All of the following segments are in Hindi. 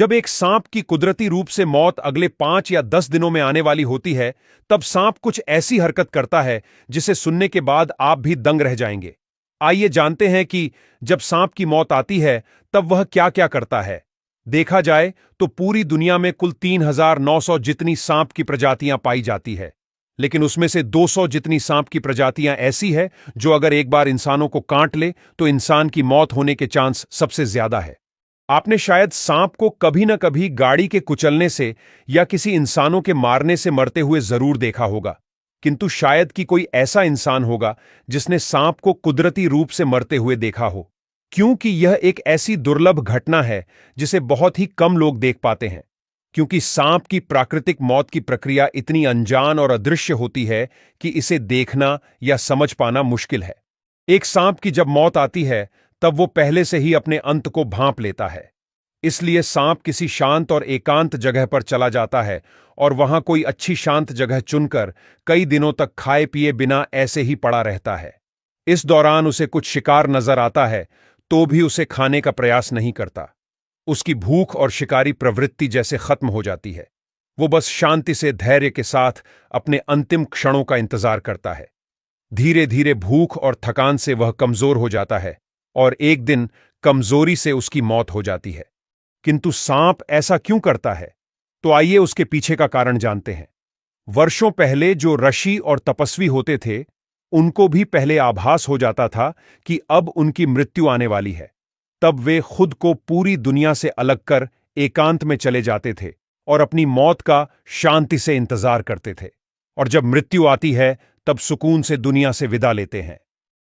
जब एक सांप की कुदरती रूप से मौत अगले 5 या 10 दिनों में आने वाली होती है, तब सांप कुछ ऐसी हरकत करता है जिसे सुनने के बाद आप भी दंग रह जाएंगे। आइए जानते हैं कि जब सांप की मौत आती है, तब वह क्या क्या करता है। देखा जाए तो पूरी दुनिया में कुल 3,900 जितनी सांप की प्रजातियां पाई जाती है, लेकिन उसमें से 200 जितनी सांप की प्रजातियां ऐसी है जो अगर एक बार इंसानों को काट ले तो इंसान की मौत होने के चांस सबसे ज्यादा है। आपने शायद सांप को कभी न कभी गाड़ी के कुचलने से या किसी इंसानों के मारने से मरते हुए जरूर देखा होगा, किंतु शायद कि कोई ऐसा इंसान होगा जिसने सांप को कुदरती रूप से मरते हुए देखा हो, क्योंकि यह एक ऐसी दुर्लभ घटना है जिसे बहुत ही कम लोग देख पाते हैं। क्योंकि सांप की प्राकृतिक मौत की प्रक्रिया इतनी अनजान और अदृश्य होती है कि इसे देखना या समझ पाना मुश्किल है। एक सांप की जब मौत आती है, तब वो पहले से ही अपने अंत को भांप लेता है। इसलिए सांप किसी शांत और एकांत जगह पर चला जाता है और वहां कोई अच्छी शांत जगह चुनकर कई दिनों तक खाए पिए बिना ऐसे ही पड़ा रहता है। इस दौरान उसे कुछ शिकार नजर आता है तो भी उसे खाने का प्रयास नहीं करता। उसकी भूख और शिकारी प्रवृत्ति जैसे खत्म हो जाती है। वो बस शांति से धैर्य के साथ अपने अंतिम क्षणों का इंतजार करता है। धीरे धीरे भूख और थकान से वह कमजोर हो जाता है और एक दिन कमजोरी से उसकी मौत हो जाती है। किंतु सांप ऐसा क्यों करता है? तो आइए उसके पीछे का कारण जानते हैं। वर्षों पहले जो ऋषि और तपस्वी होते थे, उनको भी पहले आभास हो जाता था कि अब उनकी मृत्यु आने वाली है। तब वे खुद को पूरी दुनिया से अलग कर एकांत में चले जाते थे और अपनी मौत का शांति से इंतजार करते थे। और जब मृत्यु आती है, तब सुकून से दुनिया से विदा लेते हैं।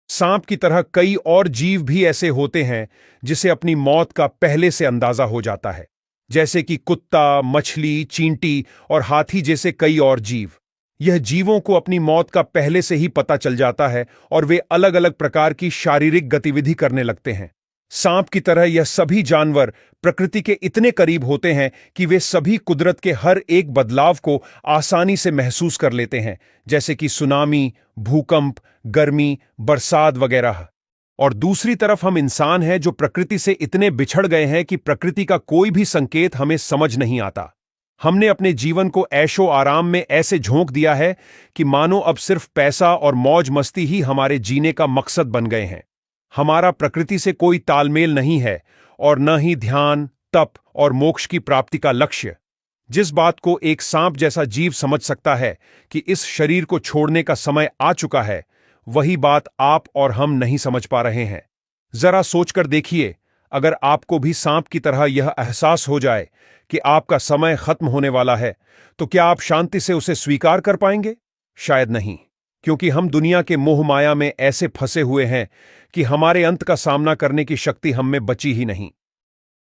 सांप की तरह कई और जीव भी ऐसे होते हैं जिसे अपनी मौत का पहले से अंदाजा हो जाता है, जैसे कि कुत्ता, मछली, चींटी और हाथी जैसे कई और जीव। यह जीवों को अपनी मौत का पहले से ही पता चल जाता है और वे अलग अलग प्रकार की शारीरिक गतिविधि करने लगते हैं। सांप की तरह यह सभी जानवर प्रकृति के इतने करीब होते हैं कि वे सभी कुदरत के हर एक बदलाव को आसानी से महसूस कर लेते हैं, जैसे कि सुनामी, भूकंप, गर्मी, बरसात वगैरह। और दूसरी तरफ हम इंसान हैं जो प्रकृति से इतने बिछड़ गए हैं कि प्रकृति का कोई भी संकेत हमें समझ नहीं आता। हमने अपने जीवन को ऐशो आराम में ऐसे झोंक दिया है कि मानो अब सिर्फ पैसा और मौज मस्ती ही हमारे जीने का मकसद बन गए हैं। हमारा प्रकृति से कोई तालमेल नहीं है और न ही ध्यान, तप और मोक्ष की प्राप्ति का लक्ष्य। जिस बात को एक सांप जैसा जीव समझ सकता है कि इस शरीर को छोड़ने का समय आ चुका है, वही बात आप और हम नहीं समझ पा रहे हैं। जरा सोचकर देखिए, अगर आपको भी सांप की तरह यह एहसास हो जाए कि आपका समय खत्म होने वाला है, तो क्या आप शांति से उसे स्वीकार कर पाएंगे? शायद नहीं, क्योंकि हम दुनिया के मोह माया में ऐसे फंसे हुए हैं कि हमारे अंत का सामना करने की शक्ति हम में बची ही नहीं।